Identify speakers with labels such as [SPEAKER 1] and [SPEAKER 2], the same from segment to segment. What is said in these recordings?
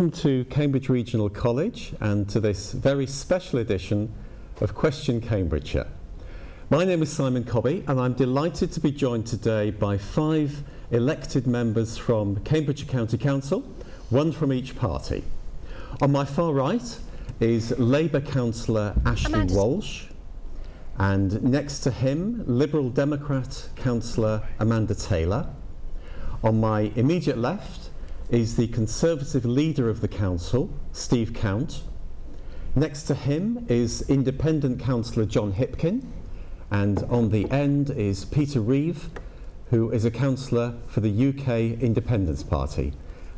[SPEAKER 1] welcome to Cambridge Regional College and to this very special edition of Question Cambridgeshire. My name is Simon Cobby and I'm delighted to be joined today by 5 elected members from Cambridgeshire County Council, one from each party. On my far right is Labour councillor Ashley Walsh, and next to him Liberal Democrat councillor Amanda Taylor. On my immediate left is the Conservative leader of the council, Steve Count. Next to him is Independent councillor John Hipkin, and on the end is Peter Reeve, who is a councillor for the UK Independence Party.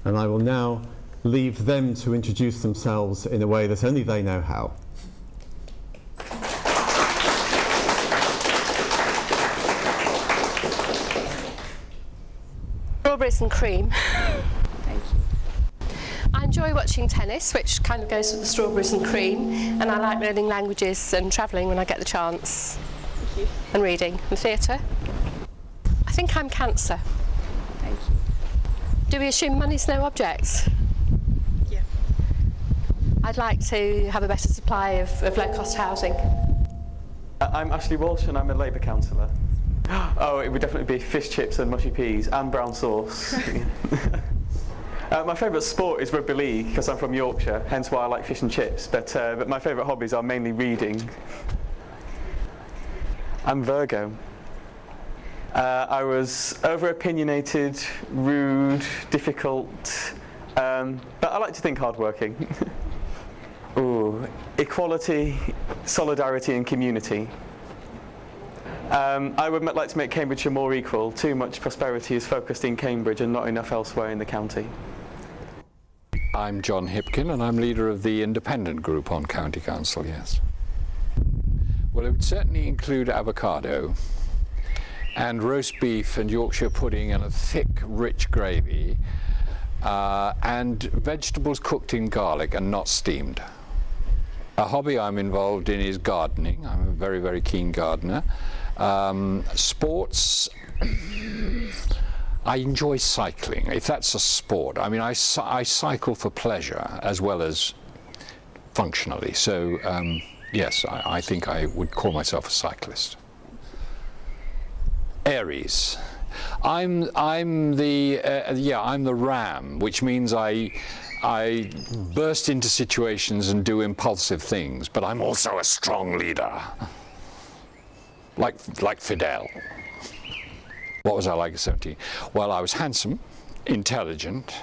[SPEAKER 1] And I will now leave them to introduce themselves in a way that only they know how.
[SPEAKER 2] Strawberries and cream. Thank you. I enjoy watching tennis, which kind of goes with the strawberries and cream, and I like learning languages and travelling when I get the chance. Thank you. And reading and theatre. I think I'm Cancer. Thank you. Do we assume money's no object? Yeah. I'd like to have a better supply of low-cost housing.
[SPEAKER 3] I'm Ashley Walsh and I'm a Labour councillor. Oh, it would definitely be fish chips and mushy peas and brown sauce. My favourite sport is rugby league because I'm from Yorkshire, hence why I like fish and chips, but my favourite hobbies are mainly reading. I'm Virgo. I was over-opinionated, rude, difficult, but I like to think hard-working. Ooh, equality, solidarity and community. I would like to make Cambridgeshire more equal. Too much prosperity is focused in Cambridge and not enough elsewhere in the county.
[SPEAKER 4] I'm John Hipkin and I'm leader of the independent group on County Council, yes. Well, it would certainly include avocado and roast beef and Yorkshire pudding and a thick, rich gravy and vegetables cooked in garlic and not steamed. A hobby I'm involved in is gardening. I'm a very, very keen gardener. Sports, I enjoy cycling, if that's a sport. I mean, I cycle for pleasure as well as functionally. So, yes, I think I would call myself a cyclist. Aries. I'm the ram, which means I burst into situations and do impulsive things, but I'm also a strong leader, like Fidel. What was I like at 17? Well, I was handsome, intelligent,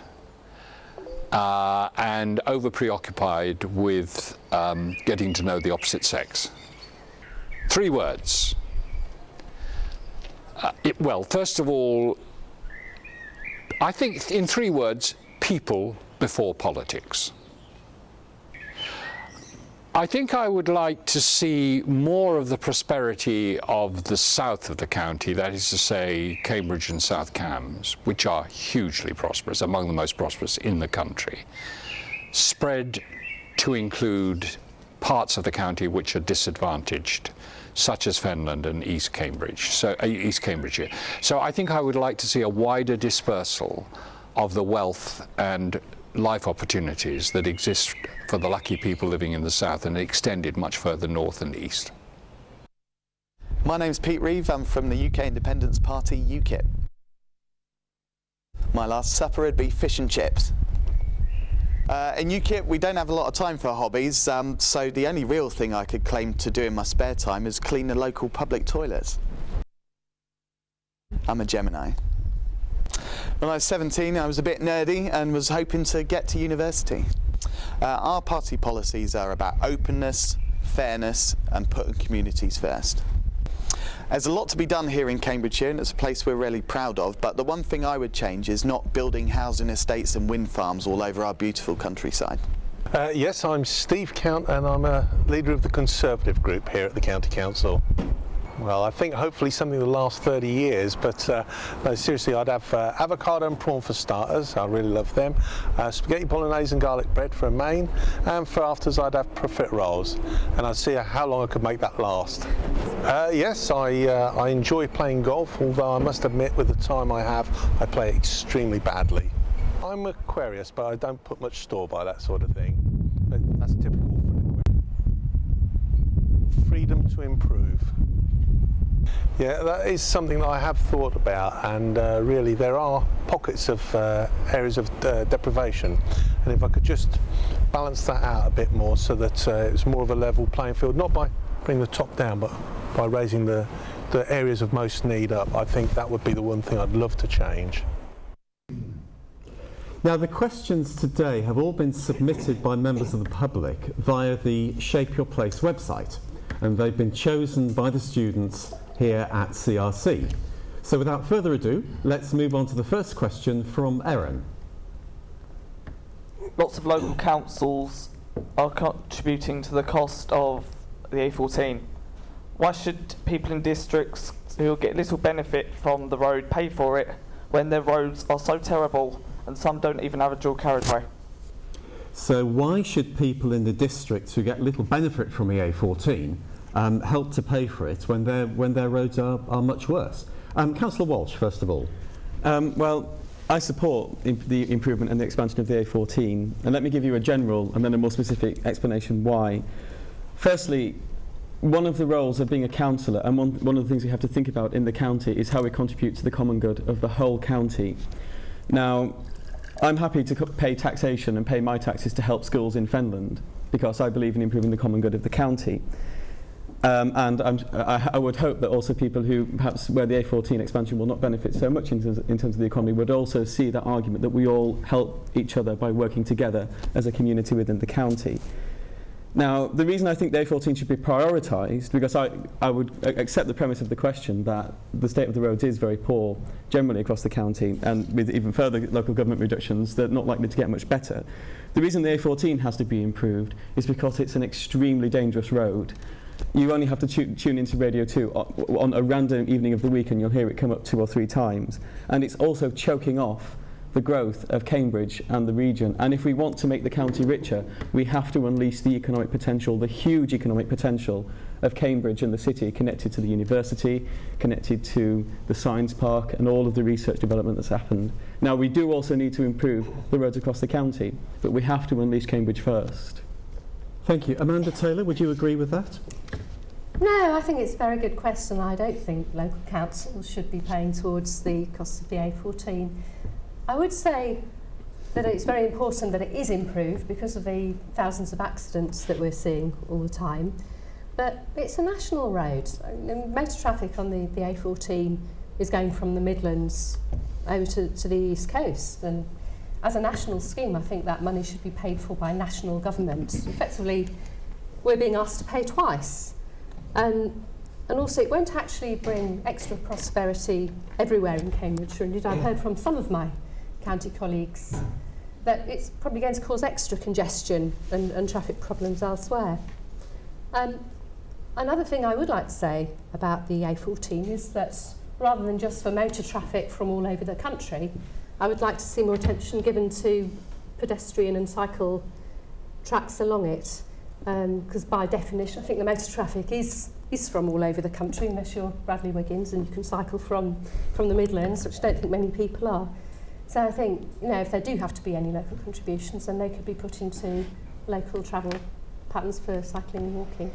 [SPEAKER 4] and over-preoccupied with getting to know the opposite sex. 3 words. Well, first of all, I think in 3 words, people before politics. I think I would like to see more of the prosperity of the south of the county, that is to say Cambridge and South Cambs, which are hugely prosperous, among the most prosperous in the country, spread to include parts of the county which are disadvantaged, such as Fenland and East Cambridgeshire. So I think I would like to see a wider dispersal of the wealth and life opportunities that exist for the lucky people living in the south and extended much further north and east.
[SPEAKER 5] My name's Pete Reeve, I'm from the UK Independence Party, UKIP. My last supper would be fish and chips. In UKIP we don't have a lot of time for hobbies, so the only real thing I could claim to do in my spare time is clean the local public toilets. I'm a Gemini. When I was 17 I was a bit nerdy and was hoping to get to university. Our party policies are about openness, fairness and putting communities first. There's a lot to be done here in Cambridgeshire and it's a place we're really proud of, but the one thing I would change is not building housing estates and wind farms all over our beautiful countryside.
[SPEAKER 6] Yes, I'm Steve Count and I'm a leader of the Conservative group here at the County Council. Well, I think hopefully something that will last 30 years, but no, seriously, I'd have avocado and prawn for starters. I really love them. Spaghetti bolognese and garlic bread for a main, and for afters I'd have profit rolls, and I'd see how long I could make that last. Yes, I enjoy playing golf, although I must admit with the time I have, I play it extremely badly. I'm Aquarius, but I don't put much store by that sort of thing. But that's typical for an Aquarius. Freedom to improve. Yeah, that is something that I have thought about, and really there are pockets of areas of deprivation, and if I could just balance that out a bit more so that it's more of a level playing field, not by bringing the top down, but by raising the areas of most need up, I think that would be the one thing I'd love to change.
[SPEAKER 1] Now, the questions today have all been submitted by members of the public via the Shape Your Place website, and they've been chosen by the students here at CRC. So without further ado, let's move on to the first question from Erin.
[SPEAKER 7] Lots of local councils are contributing to the cost of the A14. Why should people in districts who get little benefit from the road pay for it when their roads are so terrible and some don't even have a dual carriageway?
[SPEAKER 1] So why should people in the districts who get little benefit from the A14 help to pay for it when their roads are much worse? Councillor Walsh, first of all.
[SPEAKER 3] Well, I support the improvement and the expansion of the A14, and let me give you a general and then a more specific explanation why. Firstly, one of the roles of being a councillor, and one of the things we have to think about in the county, is how we contribute to the common good of the whole county. Now, I'm happy to pay taxation and pay my taxes to help schools in Fenland because I believe in improving the common good of the county. And I would hope that also people who perhaps where the A14 expansion will not benefit so much in terms of the economy would also see that argument that we all help each other by working together as a community within the county. Now, the reason I think the A14 should be prioritised, because I would accept the premise of the question that the state of the roads is very poor generally across the county, and with even further local government reductions, they're not likely to get much better. The reason the A14 has to be improved is because it's an extremely dangerous road. You only have to tune into Radio 2 on a random evening of the week and you'll hear it come up 2 or 3 times. And it's also choking off the growth of Cambridge and the region. And if we want to make the county richer, we have to unleash the economic potential, the huge economic potential of Cambridge and the city, connected to the university, connected to the science park and all of the research development that's happened. Now, we do also need to improve the roads across the county, but we have to unleash Cambridge first.
[SPEAKER 1] Thank you. Amanda Taylor, would you agree with that?
[SPEAKER 2] No, I think it's a very good question. I don't think local councils should be paying towards the cost of the A14. I would say that it's very important that it is improved because of the thousands of accidents that we're seeing all the time. But it's a national road. Motor traffic on the A14 is going from the Midlands over to the East Coast. And as a national scheme, I think that money should be paid for by national government. Effectively, we're being asked to pay twice. And also, it won't actually bring extra prosperity everywhere in Cambridgeshire. Indeed, I've heard from some of my county colleagues that it's probably going to cause extra congestion and traffic problems elsewhere. Another thing I would like to say about the A14 is that rather than just for motor traffic from all over the country, I would like to see more attention given to pedestrian and cycle tracks along it, because by definition I think the motor traffic is from all over the country, unless you're Bradley Wiggins and you can cycle from the Midlands, which I don't think many people are. So I think, if there do have to be any local contributions, then they could be put into local travel patterns for cycling and walking.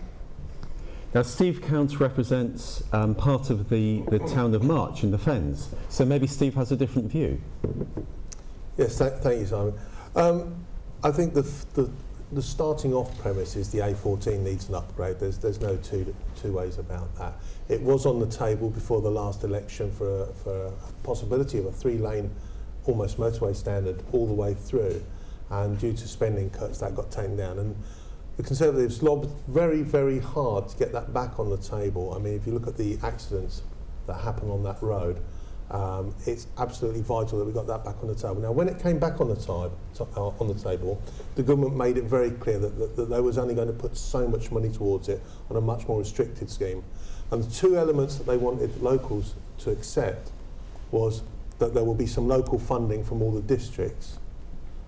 [SPEAKER 1] Now, Steve Count represents part of the town of March in the Fens, so maybe Steve has a different view.
[SPEAKER 6] Yes, thank you, Simon. I think the starting off premise is the A14 needs an upgrade. There's no two ways about that. It was on the table before the last election for a possibility of a 3-lane almost motorway standard all the way through, and due to spending cuts that got taken down, and the Conservatives lobbied very, very hard to get that back on the table. I mean, if you look at the accidents that happen on that road, it's absolutely vital that we got that back on the table. Now, when it came back on the table, the government made it very clear that they was only going to put so much money towards it on a much more restricted scheme. And the 2 elements that they wanted locals to accept was that there will be some local funding from all the districts,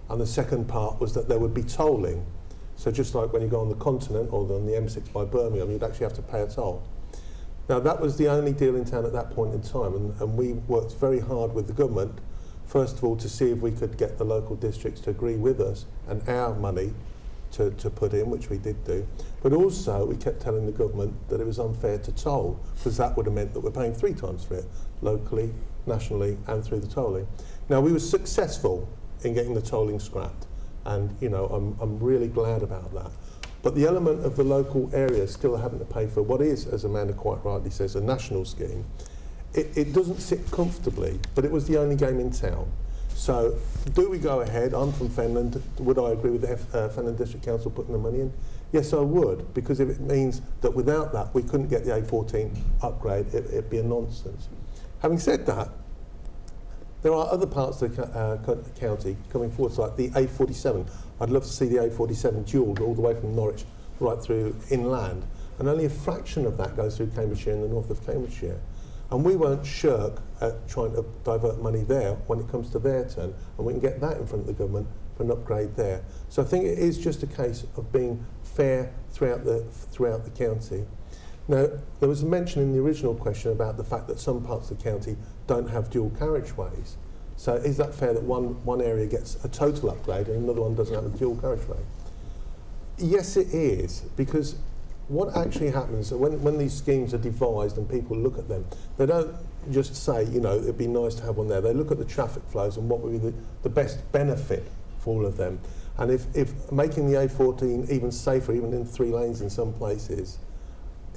[SPEAKER 6] and the second part was that there would be tolling. So just like when you go on the continent or on the M6 by Birmingham, you'd actually have to pay a toll. Now, that was the only deal in town at that point in time, and we worked very hard with the government First of all, to see if we could get the local districts to agree with us and our money to put in, which we did do. But also, we kept telling the government that it was unfair to toll, because that would have meant that we're paying 3 times for it, locally, nationally, and through the tolling. Now, we were successful in getting the tolling scrapped, and you know, I'm really glad about that. But the element of the local area still having to pay for what is, as Amanda quite rightly says, a national scheme, it doesn't sit comfortably, but it was the only game in town. So, do we go ahead? I'm from Fenland. Would I agree with the Fenland District Council putting the money in? Yes, I would, because if it means that without that we couldn't get the A14 upgrade, it'd be a nonsense. Having said that, there are other parts of the county coming forward, like the A47. I'd love to see the A47 dualled all the way from Norwich right through inland, and only a fraction of that goes through Cambridgeshire and the north of Cambridgeshire. And we won't shirk at trying to divert money there when it comes to their turn, and we can get that in front of the government for an upgrade there. So I think it is just a case of being fair throughout the county. Now, there was a mention in the original question about the fact that some parts of the county don't have dual carriageways. So is that fair that one area gets a total upgrade and another one doesn't have a dual carriageway? Yes, it is, because what actually happens when these schemes are devised and people look at them, they don't just say, you know, it'd be nice to have one there. They look at the traffic flows and what would be the best benefit for all of them. And if making the A14 even safer, even in 3 lanes in some places,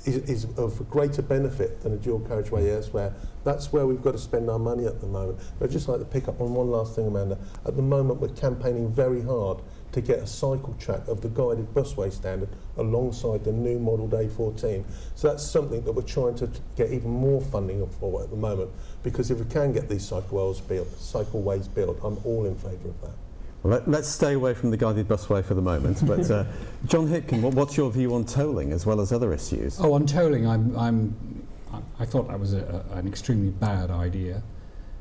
[SPEAKER 6] is of greater benefit than a dual carriageway elsewhere, that's where we've got to spend our money at the moment. I'd just like to pick up on one last thing, Amanda. At the moment, we're campaigning very hard to get a cycle track of the guided busway standard alongside the new modelled A14. So that's something that we're trying to get even more funding for at the moment, because if we can get these cycleways built, I'm all in favour of that.
[SPEAKER 1] Well, let's stay away from the guided busway for the moment. But John Hitkin, what's your view on tolling as well as other issues?
[SPEAKER 4] Oh, on tolling, I thought that was an extremely bad idea,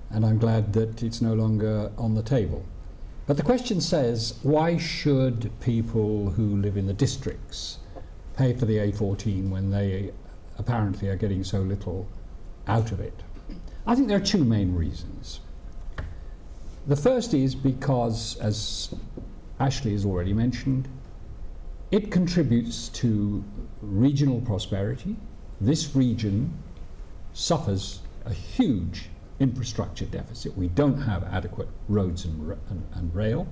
[SPEAKER 4] and I'm glad that it's no longer on the table. But the question says, why should people who live in the districts pay for the A14 when they apparently are getting so little out of it? I think there are 2 main reasons. The first is because, as Ashley has already mentioned, it contributes to regional prosperity. This region suffers a huge infrastructure deficit. We don't have adequate roads and rail.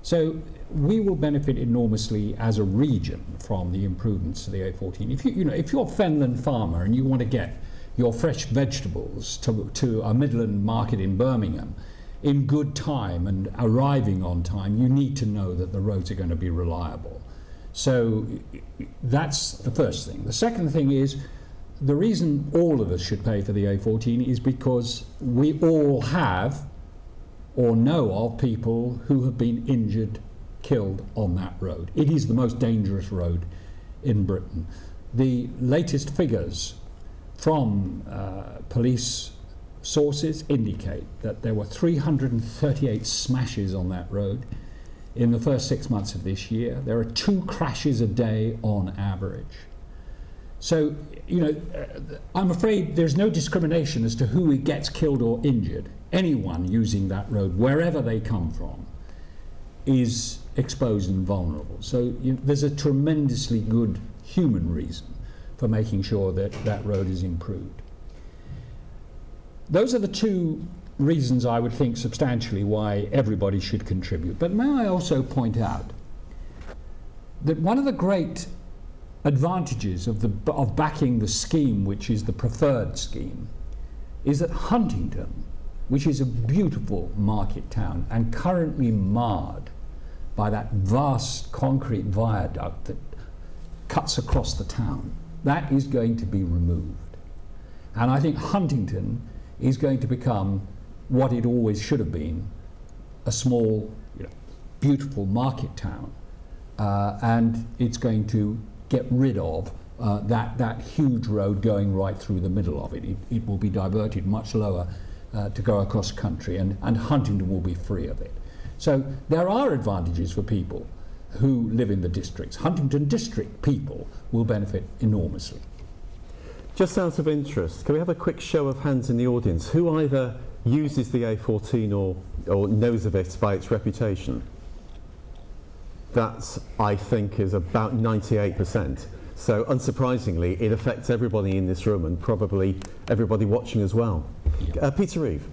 [SPEAKER 4] So we will benefit enormously as a region from the improvements to the A14. If you're a Fenland farmer and you want to get your fresh vegetables to a Midland market in Birmingham in good time and arriving on time, you need to know that the roads are going to be reliable. So that's the first thing. The second thing is, the reason all of us should pay for the A14 is because we all have or know of people who have been injured, killed on that road. It is the most dangerous road in Britain. The latest figures from police sources indicate that there were 338 smashes on that road in the first 6 months of this year. There are 2 crashes a day on average. So, I'm afraid there's no discrimination as to who gets killed or injured. Anyone using that road, wherever they come from, is exposed and vulnerable. So there's a tremendously good human reason for making sure that that road is improved. Those are the 2 reasons I would think substantially why everybody should contribute. But may I also point out that one of the great advantages of backing the scheme, which is the preferred scheme, is that Huntington, which is a beautiful market town and currently marred by that vast concrete viaduct that cuts across the town, that is going to be removed. And I think Huntington is going to become what it always should have been, a small, beautiful market town. And it's going to get rid of that huge road going right through the middle of it. It will be diverted much lower to go across country, and Huntington will be free of it. So there are advantages for people who live in the districts. Huntington district people will benefit enormously.
[SPEAKER 1] Just out of interest, can we have a quick show of hands in the audience who either uses the A14 or knows of it by its reputation. That, I think, is about 98%. So unsurprisingly, it affects everybody in this room and probably everybody watching as well. Peter Reeve.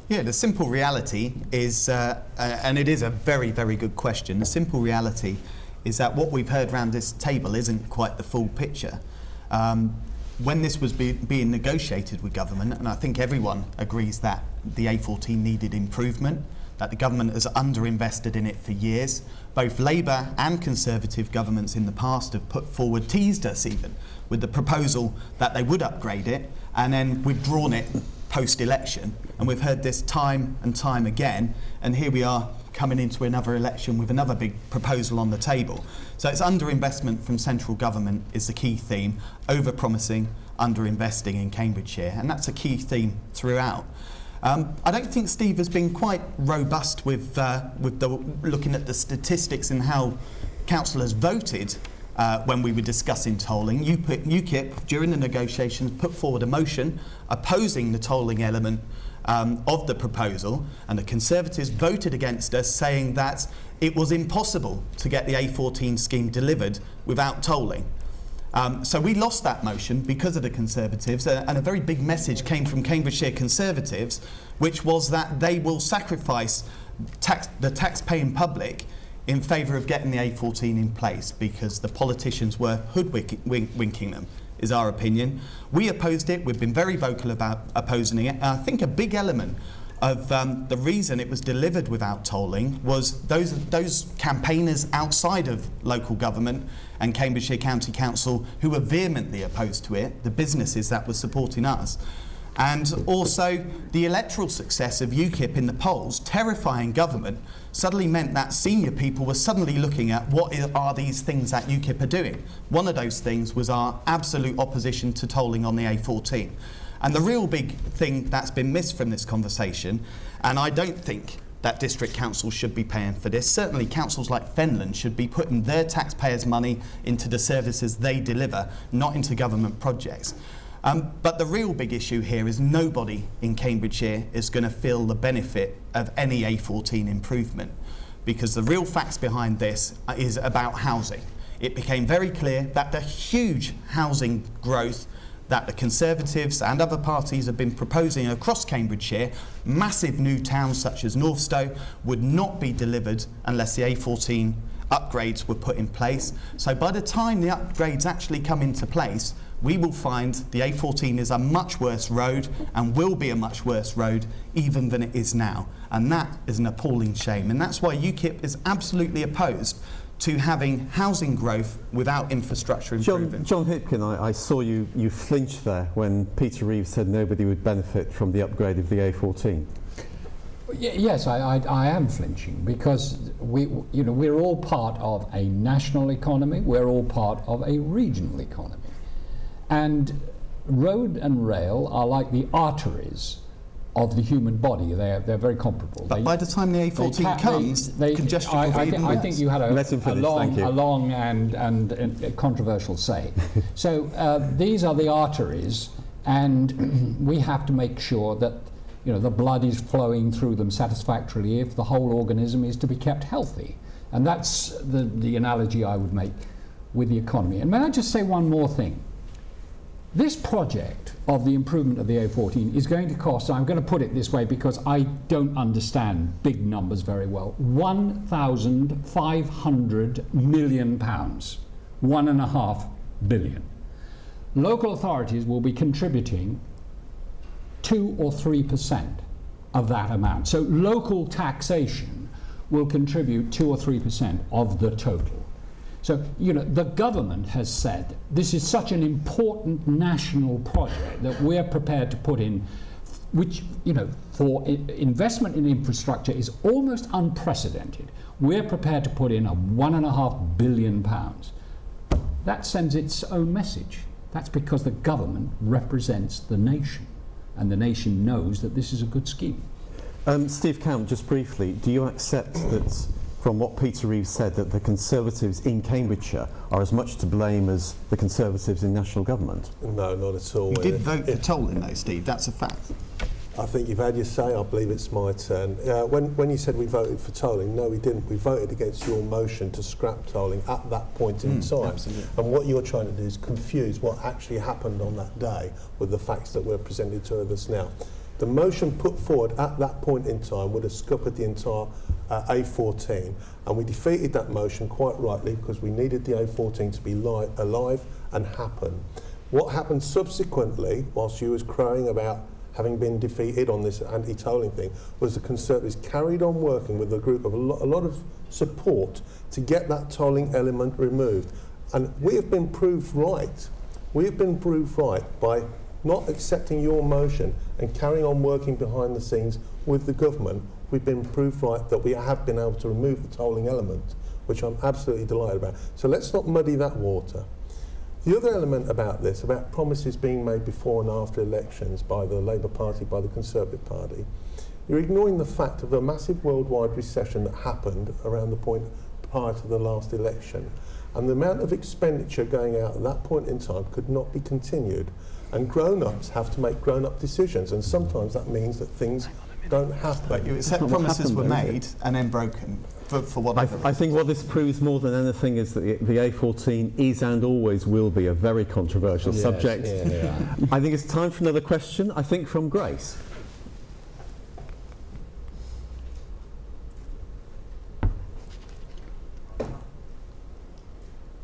[SPEAKER 5] Yeah, the simple reality is, and it is a very, very good question, the simple reality is that what we've heard around this table isn't quite the full picture. When this was being negotiated with government, and I think everyone agrees that the A14 needed improvement, that the government has underinvested in it for years. Both Labour and Conservative governments in the past have put forward, teased us even, with the proposal that they would upgrade it, and then withdrawn it post-election. And we've heard this time and time again, and here we are coming into another election with another big proposal on the table. So it's underinvestment from central government is the key theme, over-promising, under-investing in Cambridgeshire, and that's a key theme throughout. I don't think Steve has been quite robust with looking at the statistics and how councillors voted when we were discussing tolling. UKIP, during the negotiations, put forward a motion opposing the tolling element of the proposal, and the Conservatives voted against us, saying that it was impossible to get the A14 scheme delivered without tolling. So we lost that motion because of the Conservatives, and a very big message came from Cambridgeshire Conservatives, which was that they will sacrifice the tax-paying public in favour of getting the A14 in place because the politicians were hoodwinking them, is our opinion. We opposed it. We've been very vocal about opposing it. And I think a big element of the reason it was delivered without tolling was those campaigners outside of local government and Cambridgeshire County Council who were vehemently opposed to it, the businesses that were supporting us. And also the electoral success of UKIP in the polls, terrifying government, suddenly meant that senior people were suddenly looking at what are these things that UKIP are doing. One of those things was our absolute opposition to tolling on the A14. And the real big thing that's been missed from this conversation, and I don't think that district councils should be paying for this, certainly councils like Fenland should be putting their taxpayers' money into the services they deliver, not into government projects. But the real big issue here is nobody in Cambridgeshire is going to feel the benefit of any A14 improvement, because the real facts behind this is about housing. It became very clear that the huge housing growth that the Conservatives and other parties have been proposing across Cambridgeshire, massive new towns such as Northstowe, would not be delivered unless the A14 upgrades were put in place. So by the time the upgrades actually come into place, we will find the A14 is a much worse road and will be a much worse road even than it is now. And that is an appalling shame. And that's why UKIP is absolutely opposed to having housing growth without infrastructure improvement.
[SPEAKER 1] John Hipkin, I saw you flinch there when Peter Reeve said nobody would benefit from the upgrade of the A14.
[SPEAKER 4] Yes, I am flinching because we're all part of a national economy, we're all part of a regional economy. And road and rail are like the arteries of the human body. They're very comparable.
[SPEAKER 5] But by the time the A14 comes, congestion will be even worse.
[SPEAKER 4] I think you had a long and controversial say. So these are the arteries, and we have to make sure that the blood is flowing through them satisfactorily if the whole organism is to be kept healthy. And that's the analogy I would make with the economy. And may I just say one more thing? This project of the improvement of the A14 is going to cost, I'm going to put it this way because I don't understand big numbers very well, £1,500 million, £1.5 billion. Local authorities will be contributing 2 or 3% of that amount. So local taxation will contribute 2 or 3% of the total. So, the government has said this is such an important national project that we're prepared to put in, which, for investment in infrastructure is almost unprecedented. We're prepared to put in £1.5 billion. That sends its own message. That's because the government represents the nation, and the nation knows that this is a good scheme.
[SPEAKER 1] Steve Count, just briefly, do you accept that from what Peter Reeve said, that the Conservatives in Cambridgeshire are as much to blame as the Conservatives in national government?
[SPEAKER 6] No, not at all.
[SPEAKER 5] We did vote for tolling though, Steve, that's a fact.
[SPEAKER 6] I think you've had your say. I believe it's my turn. When you said we voted for tolling, no, we didn't. We voted against your motion to scrap tolling at that point in time.
[SPEAKER 5] Absolutely.
[SPEAKER 6] And what you're trying to do is confuse what actually happened on that day with the facts that were presented to us now. The motion put forward at that point in time would have scuppered the entire A14, and we defeated that motion quite rightly because we needed the A14 to be alive and happen. What happened subsequently, whilst you was crowing about having been defeated on this anti-tolling thing, was the Conservatives carried on working with a group of a lot of support to get that tolling element removed. And we have been proved right. We have been proved right by not accepting your motion and carrying on working behind the scenes with the government. We've been proved right that we have been able to remove the tolling element, which I'm absolutely delighted about. So let's not muddy that water. The other element about this, about promises being made before and after elections by the Labour Party, by the Conservative Party, you're ignoring the fact of a massive worldwide recession that happened around the point prior to the last election. And the amount of expenditure going out at that point in time could not be continued. And grown-ups have to make grown-up decisions, and sometimes that means that things don't happen.
[SPEAKER 5] But you accept promises were made and then broken. For what
[SPEAKER 1] I think what this proves more than anything is that the A14 is and always will be a very controversial subject.
[SPEAKER 6] Yeah.
[SPEAKER 1] I think it's time for another question, I think from Grace.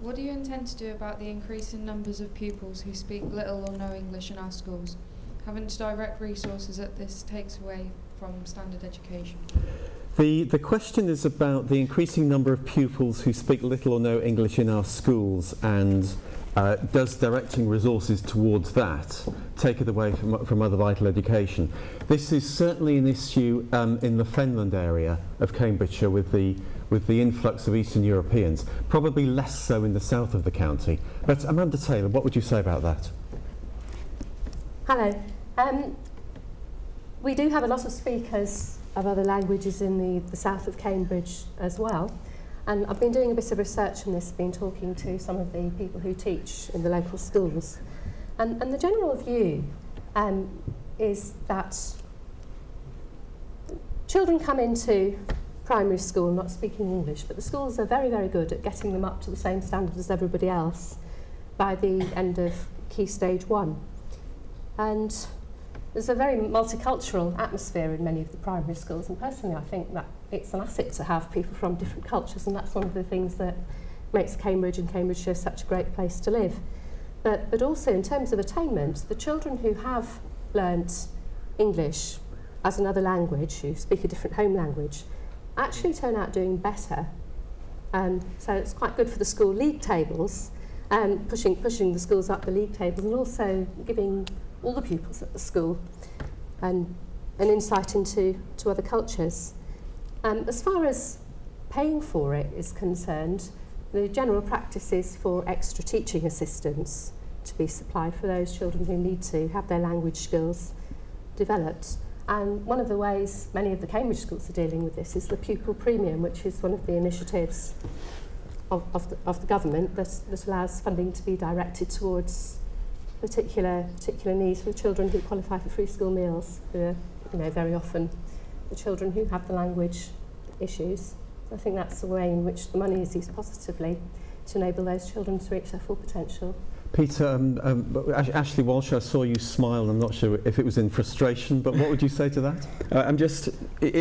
[SPEAKER 8] What do you intend to do about the increase in numbers of pupils who speak little or no English in our schools? Having to direct resources at this takes away from standard education.
[SPEAKER 1] The question is about the increasing number of pupils who speak little or no English in our schools, and does directing resources towards that take it away from other vital education? This is certainly an issue in the Fenland area of Cambridgeshire with the influx of Eastern Europeans, probably less so in the south of the county. But Amanda Taylor, what would you say about that?
[SPEAKER 2] Hello. We do have a lot of speakers of other languages in the south of Cambridge as well. And I've been doing a bit of research on this, been talking to some of the people who teach in the local schools. And the general view is that children come into primary school not speaking English, but the schools are very, very good at getting them up to the same standard as everybody else by the end of Key Stage 1. And there's a very multicultural atmosphere in many of the primary schools, and personally I think that it's an asset to have people from different cultures, and that's one of the things that makes Cambridge and Cambridgeshire such a great place to live. But also in terms of attainment, the children who have learnt English as another language, who speak a different home language, actually turn out doing better. So it's quite good for the school league tables, pushing the schools up the league tables, and also giving all the pupils at the school and an insight into other cultures. As far as paying for it is concerned, the general practice is for extra teaching assistants to be supplied for those children who need to have their language skills developed. And one of the ways many of the Cambridge schools are dealing with this is the pupil premium, which is one of the initiatives of the government that allows funding to be directed towards particular needs for children who qualify for free school meals, who are very often the children who have the language issues. I think that's the way in which the money is used positively to enable those children to reach their full potential.
[SPEAKER 1] Peter, Ashley Walsh, I saw you smile. I'm not sure if it was in frustration, but what would you say to that?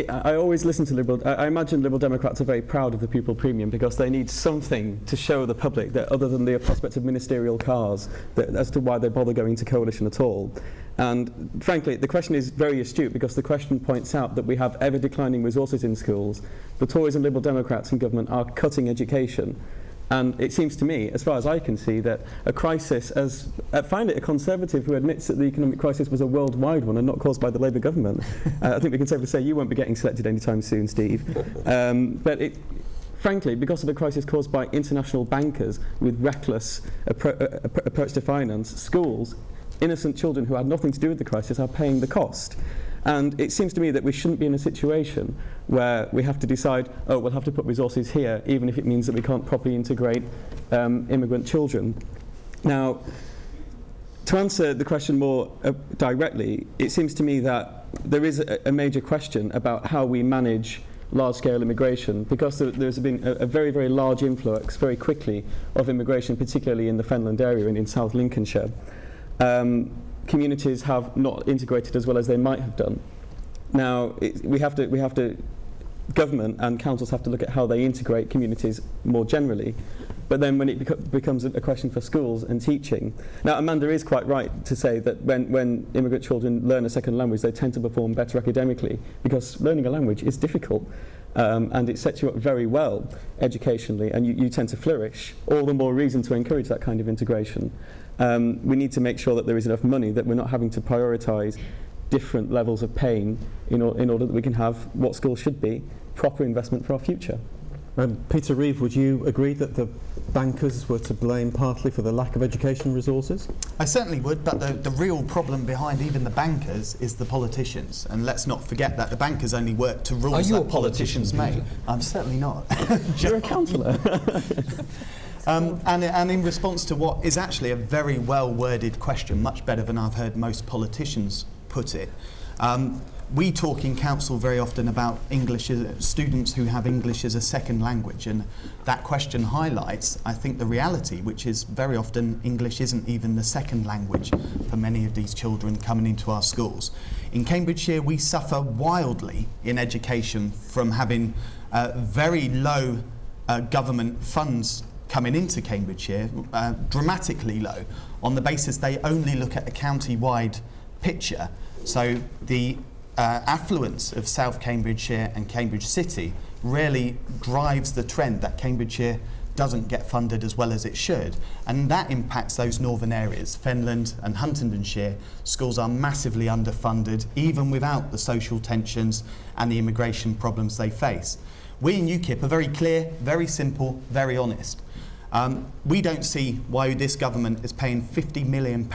[SPEAKER 9] I always listen to Liberal. I imagine Liberal Democrats are very proud of the pupil premium because they need something to show the public that other than the prospect of ministerial cars, as to why they bother going to coalition at all. And frankly, the question is very astute because the question points out that we have ever declining resources in schools. The Tories and Liberal Democrats in government are cutting education. And it seems to me, as far as I can see, that a crisis, I find it a Conservative who admits that the economic crisis was a worldwide one and not caused by the Labour government. I think we can safely say you won't be getting selected anytime soon, Steve. Frankly, because of a crisis caused by international bankers with reckless approach to finance, schools, innocent children who had nothing to do with the crisis are paying the cost. And it seems to me that we shouldn't be in a situation where we have to decide, we'll have to put resources here, even if it means that we can't properly integrate immigrant children. Now, To answer the question more directly, it seems to me that there is a major question about how we manage large-scale immigration, because there's been a very, very large influx very quickly of immigration, particularly in the Fenland area and in South Lincolnshire. Communities have not integrated as well as they might have done. Now, government and councils have to look at how they integrate communities more generally. But then when it becomes a question for schools and teaching. Now, Amanda is quite right to say that when immigrant children learn a second language, they tend to perform better academically, because learning a language is difficult, and it sets you up very well educationally, and you tend to flourish. All the more reason to encourage that kind of integration. We need to make sure that there is enough money, that we're not having to prioritise different levels of pain in order that we can have what schools should be, proper investment for our future.
[SPEAKER 1] Peter Reeve, would you agree that the bankers were to blame partly for the lack of education resources?
[SPEAKER 5] I certainly would, but the real problem behind even the bankers is the politicians. And let's not forget that the bankers only work to rules that politicians make. I'm certainly not.
[SPEAKER 9] You're a councillor.
[SPEAKER 5] And in response to what is actually a very well-worded question, much better than I've heard most politicians put it, we talk in council very often about students who have English as a second language, and that question highlights, I think, the reality, which is very often English isn't even the second language for many of these children coming into our schools. In Cambridgeshire, we suffer wildly in education from having very low government funds coming into Cambridgeshire, dramatically low, on the basis they only look at a county-wide picture. So the affluence of South Cambridgeshire and Cambridge City really drives the trend that Cambridgeshire doesn't get funded as well as it should, and that impacts those northern areas. Fenland and Huntingdonshire schools are massively underfunded, even without the social tensions and the immigration problems they face. We in UKIP are very clear, very simple, very honest. We don't see why this government is paying £50 million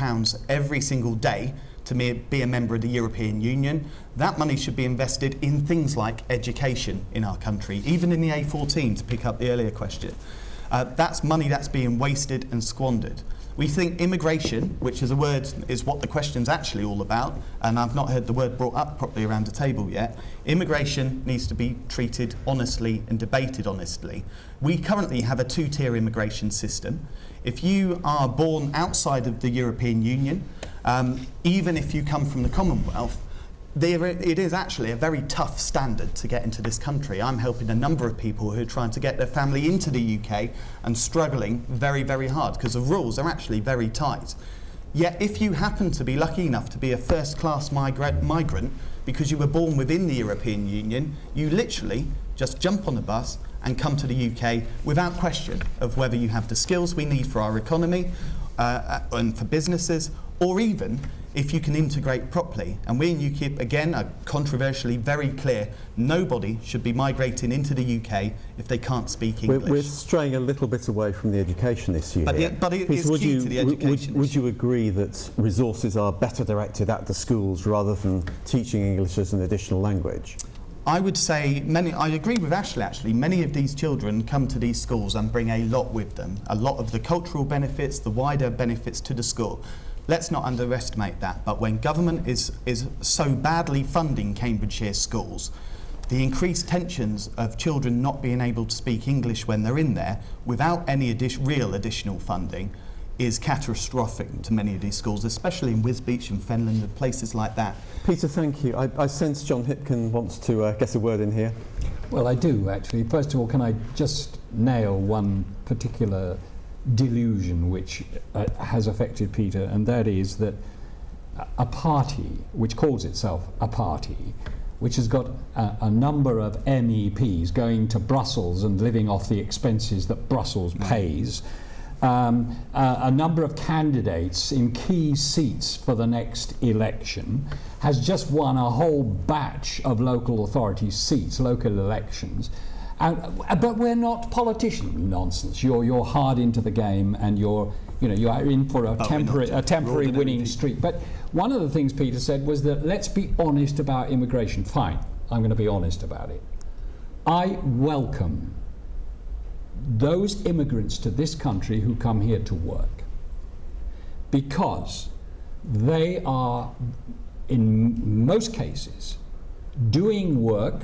[SPEAKER 5] every single day to be a member of the European Union. That money should be invested in things like education in our country, even in the A14, to pick up the earlier question. That's money that's being wasted and squandered. We think immigration, which is what the question's actually all about, and I've not heard the word brought up properly around the table yet. Immigration needs to be treated honestly and debated honestly. We currently have a two-tier immigration system. If you are born outside of the European Union, even if you come from the Commonwealth, it is actually a very tough standard to get into this country. I'm helping a number of people who are trying to get their family into the UK and struggling very, very hard because the rules are actually very tight. Yet if you happen to be lucky enough to be a first-class migrant because you were born within the European Union, you literally just jump on the bus and come to the UK without question of whether you have the skills we need for our economy and for businesses, or even if you can integrate properly. And we in UKIP, again, are controversially very clear, nobody should be migrating into the UK if they can't speak English.
[SPEAKER 1] We're straying a little bit away from the education issue here.
[SPEAKER 5] But it is key to the education
[SPEAKER 1] Would you agree that resources are better directed at the schools rather than teaching English as an additional language?
[SPEAKER 5] I would say I agree with Ashley actually. Many of these children come to these schools and bring a lot with them, a lot of the cultural benefits, the wider benefits to the school. Let's not underestimate that, but when government is so badly funding Cambridgeshire schools, the increased tensions of children not being able to speak English when they're in there without any real additional funding is catastrophic to many of these schools, especially in Wisbech and Fenland and places like that.
[SPEAKER 1] Peter, thank you. I sense John Hipkin wants to get a word in here.
[SPEAKER 10] Well, I do, actually. First of all, can I just nail one particular delusion which has affected Peter, and that is that a party which calls itself a party, which has got a number of MEPs going to Brussels and living off the expenses that Brussels pays, a number of candidates in key seats for the next election, has just won a whole batch of local authority seats, local elections. But we're not politicians. Nonsense. You're hard into the game, and you're in for a temporary winning streak. But one of the things Peter said was that let's be honest about immigration. Fine, I'm going to be honest about it. I welcome those immigrants to this country who come here to work, because they are, in most cases, doing work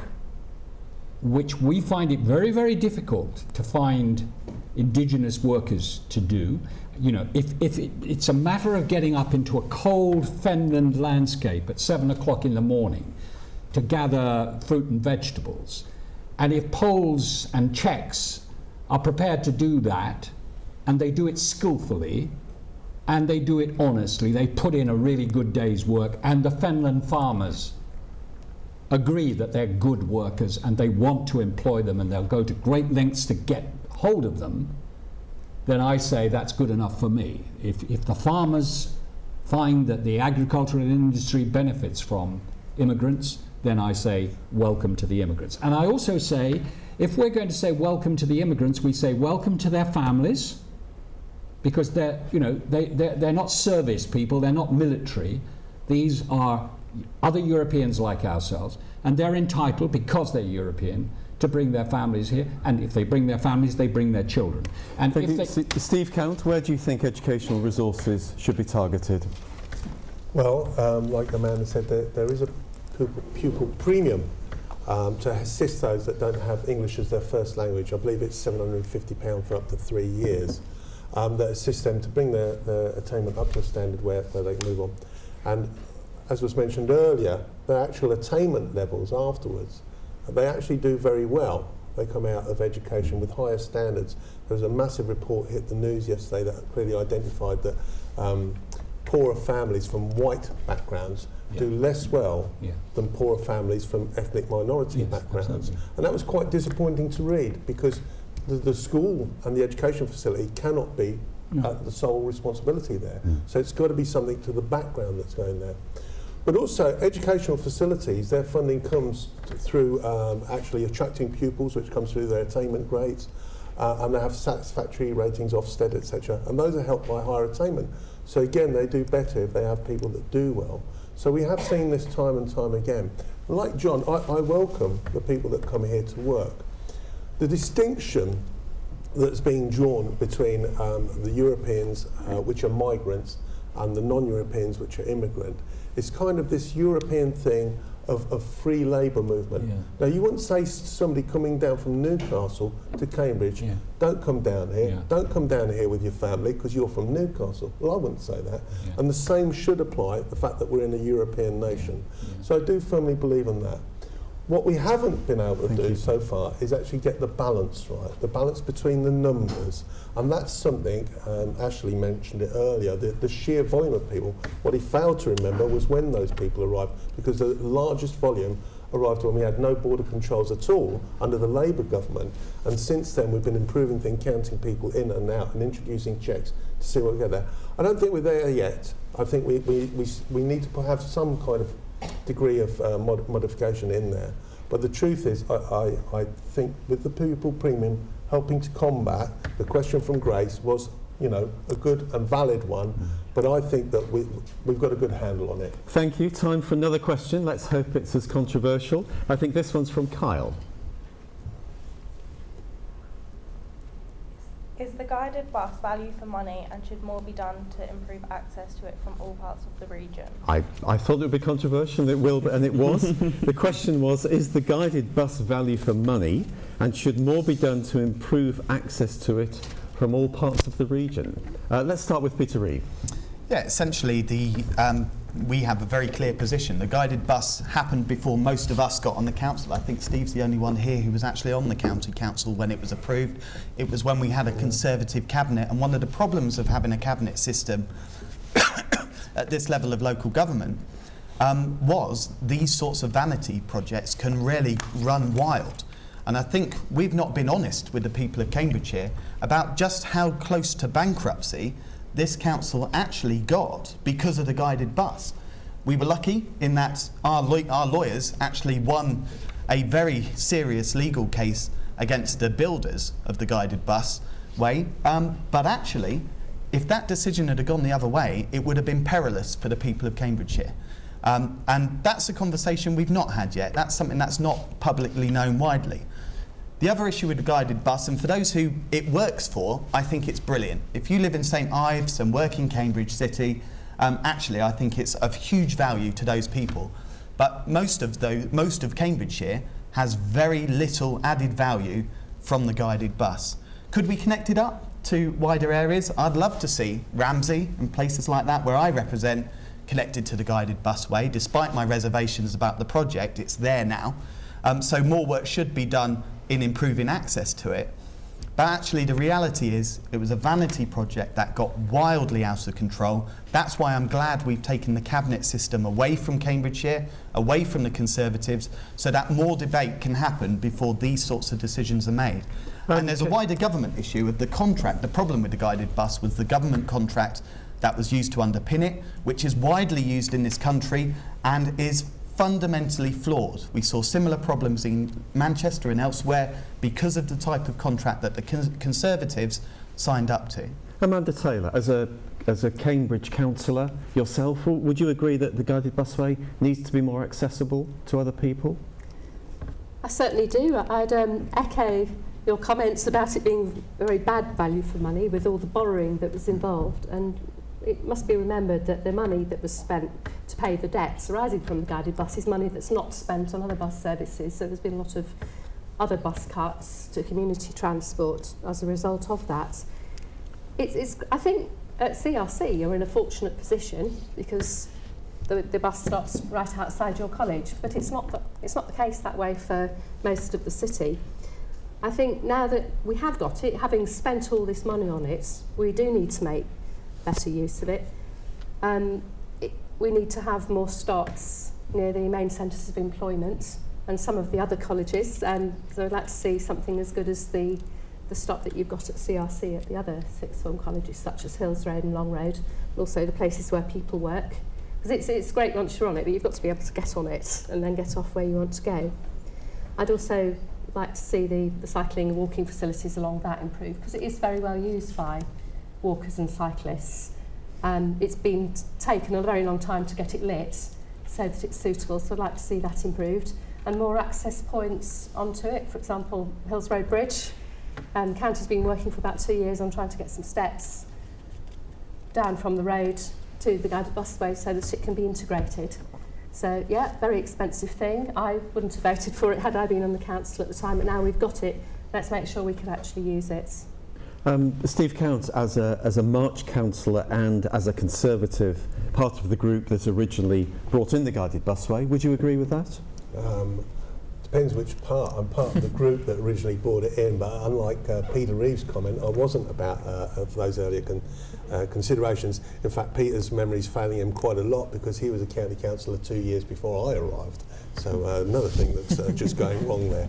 [SPEAKER 10] which we find it very, very difficult to find indigenous workers to do. You know, if it's a matter of getting up into a cold fenland landscape at 7 o'clock in the morning to gather fruit and vegetables, and if Poles and Czechs are prepared to do that, and they do it skillfully, and they do it honestly, they put in a really good day's work, and the fenland farmers agree that they're good workers and they want to employ them and they'll go to great lengths to get hold of them, then I say that's good enough for me. If the farmers find that the agricultural industry benefits from immigrants, then I say welcome to the immigrants. And I also say, if we're going to say welcome to the immigrants, we say welcome to their families, because they're not service people, they're not military. These are other Europeans like ourselves, and they're entitled, because they're European, to bring their families here, and if they bring their families, they bring their children. And
[SPEAKER 1] Steve Count, where do you think educational resources should be targeted?
[SPEAKER 6] Well, like Amanda said, there is a pupil premium to assist those that don't have English as their first language. I believe it's £750 for up to 3 years, that assists them to bring their attainment up to a standard where they can move on. And as was mentioned earlier, their actual attainment levels afterwards, they actually do very well. They come out of education with higher standards. There was a massive report hit the news yesterday that clearly identified that poorer families from white backgrounds do less well than poorer families from ethnic minority backgrounds.
[SPEAKER 10] Absolutely.
[SPEAKER 6] And that was quite disappointing to read, because the school and the education facility cannot be the sole responsibility there. So it's got to be something to the background that's going there. But also, educational facilities, their funding comes through actually attracting pupils, which comes through their attainment grades, and they have satisfactory ratings, Ofsted, etc. And those are helped by higher attainment. So again, they do better if they have people that do well. So we have seen this time and time again. And like John, I welcome the people that come here to work. The distinction that's being drawn between the Europeans, which are migrants, and the non-Europeans, which are immigrant, is kind of this European thing of free labour movement. Now, you wouldn't say to somebody coming down from Newcastle to Cambridge, don't come down here, don't come down here with your family because you're from Newcastle. Well, I wouldn't say that. And the same should apply, the fact that we're in a European nation. So I do firmly believe in that. What we haven't been able to do so far is actually get the balance right, the balance between the numbers. And that's something, Ashley mentioned it earlier, the sheer volume of people. What he failed to remember was when those people arrived, because the largest volume arrived when we had no border controls at all under the Labour government. And since then, we've been improving things, counting people in and out and introducing checks to see what we get there. I don't think we're there yet. I think we need to have some kind of degree of modification in there. But the truth is, I think with the pupil premium helping to combat, the question from Grace was, a good and valid one, but I think that we've got a good handle on it.
[SPEAKER 1] Thank you. Time for another question. Let's hope it's as controversial. I think this one's from Kyle.
[SPEAKER 11] Is the guided bus value for money, and should more be done to improve access to it from all parts of the region?
[SPEAKER 1] I thought it would be controversial, and it will, and it was. The question was, is the guided bus value for money, and should more be done to improve access to it from all parts of the region? Let's start with Peter Reeve.
[SPEAKER 5] Yeah, essentially we have a very clear position. The guided bus happened before most of us got on the council. I think Steve's the only one here who was actually on the county council when it was approved. It was when we had a Conservative cabinet, and one of the problems of having a cabinet system at this level of local government was these sorts of vanity projects can really run wild. And I think we've not been honest with the people of Cambridgeshire about just how close to bankruptcy this council actually got because of the guided bus. We were lucky in that our lawyers actually won a very serious legal case against the builders of the guided bus way, but actually, if that decision had gone the other way, it would have been perilous for the people of Cambridgeshire. And that's a conversation we've not had yet. That's something that's not publicly known widely. The other issue with the guided bus, and for those who it works for, I think it's brilliant. If you live in St Ives and work in Cambridge City, actually I think it's of huge value to those people. But most of Cambridgeshire has very little added value from the guided bus. Could we connect it up to wider areas? I'd love to see Ramsey and places like that where I represent connected to the guided busway. Despite my reservations about the project, it's there now. So more work should be done in improving access to it. But actually the reality is it was a vanity project that got wildly out of control. That's why I'm glad we've taken the cabinet system away from Cambridgeshire, away from the Conservatives, so that more debate can happen before these sorts of decisions are made. And there's a wider government issue with the contract. The problem with the guided bus was the government contract that was used to underpin it, which is widely used in this country and is fundamentally flawed. We saw similar problems in Manchester and elsewhere because of the type of contract that the Conservatives signed up to.
[SPEAKER 1] Amanda Taylor, as a Cambridge councillor yourself, would you agree that the guided busway needs to be more accessible to other people?
[SPEAKER 2] I certainly do. I'd echo your comments about it being very bad value for money with all the borrowing that was involved, and it must be remembered that the money that was spent to pay the debts arising from the guided bus is money that's not spent on other bus services, so there's been a lot of other bus cuts to community transport as a result of that. I think at CRC you're in a fortunate position because the bus stops right outside your college, but it's not the case that way for most of the city. I think now that we have got it, having spent all this money on it, we do need to make better use of it. We need to have more stops near the main centres of employment and some of the other colleges, so I'd like to see something as good as the stop that you've got at CRC at the other sixth form colleges such as Hills Road and Long Road, and also the places where people work, because it's great once you're on it, but you've got to be able to get on it and then get off where you want to go. I'd also like to see the cycling and walking facilities along that improve, because it is very well used by walkers and cyclists. It's been taken a very long time to get it lit so that it's suitable, so I'd like to see that improved. And more access points onto it, for example, Hills Road Bridge. County's been working for about 2 years on trying to get some steps down from the road to the guided busway so that it can be integrated. So yeah, very expensive thing. I wouldn't have voted for it had I been on the council at the time, but now we've got it, let's make sure we can actually use it.
[SPEAKER 1] Steve Count, as a March councillor and as a Conservative, part of the group that originally brought in the guided busway, would you agree with that?
[SPEAKER 6] Depends which part. I'm part of the group that originally brought it in, but unlike Peter Reeves' comment, I wasn't about of those earlier considerations. In fact, Peter's memory's failing him quite a lot because he was a county councillor 2 years before I arrived. So another thing that's just going wrong there.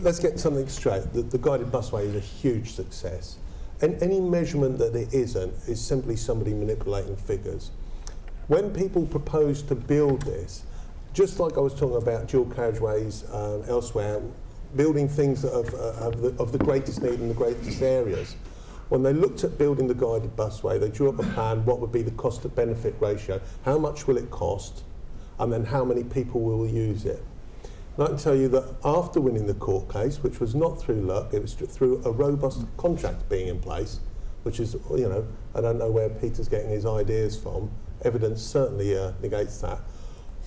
[SPEAKER 6] Let's get something straight. The guided busway is a huge success. And any measurement that it isn't is simply somebody manipulating figures. When people propose to build this, just like I was talking about dual carriageways elsewhere, building things that of the greatest need in the greatest areas, when they looked at building the guided busway, they drew up a plan, what would be the cost to benefit ratio, how much will it cost, and then how many people will use it. And I can tell you that after winning the court case, which was not through luck, it was through a robust contract being in place, which is, you know, I don't know where Peter's getting his ideas from, evidence certainly negates that.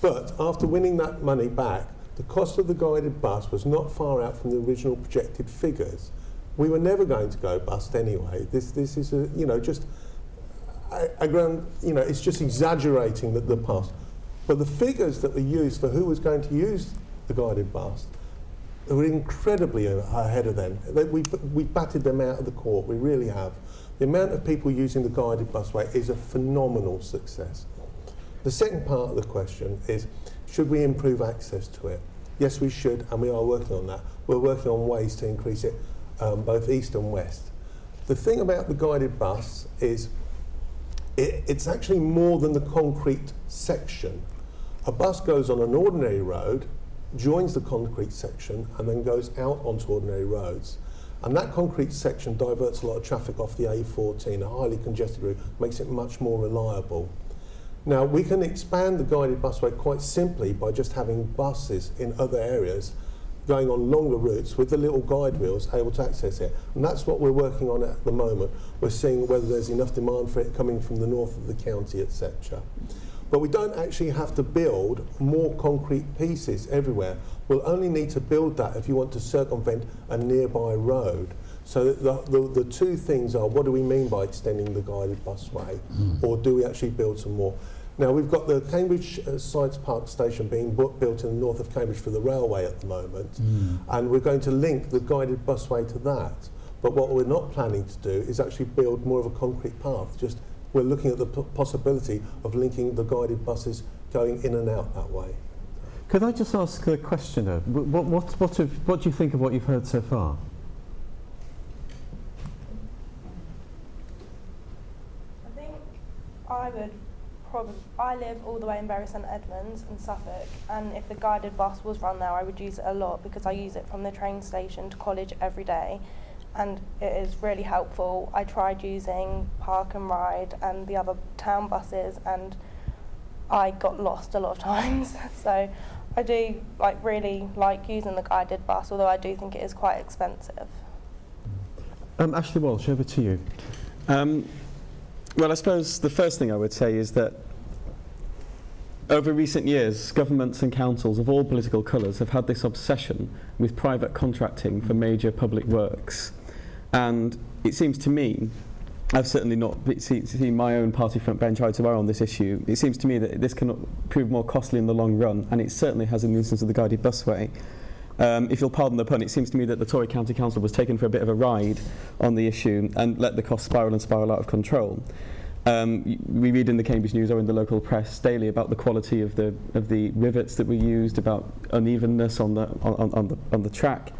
[SPEAKER 6] But after winning that money back, the cost of the guided bus was not far out from the original projected figures. We were never going to go bust anyway. This is a, you know, just a ground, you know, it's just exaggerating the past. But the figures that were used for who was going to use the guided bus were incredibly ahead of them. We batted them out of the court, we really have. The amount of people using the guided busway is a phenomenal success. The second part of the question is, should we improve access to it? Yes, we should, and we are working on that. We're working on ways to increase it both east and west. The thing about the guided bus is it's actually more than the concrete section. A bus goes on an ordinary road, joins the concrete section, and then goes out onto ordinary roads. And that concrete section diverts a lot of traffic off the A14, a highly congested route, makes it much more reliable. Now, we can expand the guided busway quite simply by just having buses in other areas going on longer routes with the little guide wheels able to access it. And that's what we're working on at the moment. We're seeing whether there's enough demand for it coming from the north of the county, etc. But we don't actually have to build more concrete pieces everywhere. We'll only need to build that if you want to circumvent a nearby road. So the two things are, what do we mean by extending the guided busway, or do we actually build some more? Now, we've got the Cambridge Science Park station being built in the north of Cambridge for the railway at the moment, and we're going to link the guided busway to that. But what we're not planning to do is actually build more of a concrete path. Just we're looking at the possibility of linking the guided buses going in and out that way.
[SPEAKER 1] Could I just ask the questioner, what do you think of what you've heard so far?
[SPEAKER 11] I think I would probably, I live all the way in Bury St Edmunds in Suffolk, and if the guided bus was run there I would use it a lot because I use it from the train station to college every day, and it is really helpful. I tried using Park and Ride and the other town buses and I got lost a lot of times. So I do really like using the guided bus, although I do think it is quite expensive.
[SPEAKER 1] Ashley Walsh, over to you.
[SPEAKER 9] Well, I suppose the first thing I would say is that over recent years, governments and councils of all political colours have had this obsession with private contracting for major public works. And it seems to me, I've certainly not seen my own party front bench eye to eye on this issue. It seems to me that this can prove more costly in the long run, and it certainly has in the instance of the guided busway. If you'll pardon the pun, it seems to me that the Tory County Council was taken for a bit of a ride on the issue and let the costs spiral and spiral out of control. We read in the Cambridge News or in the local press daily about the quality of the rivets that were used, about unevenness on the track.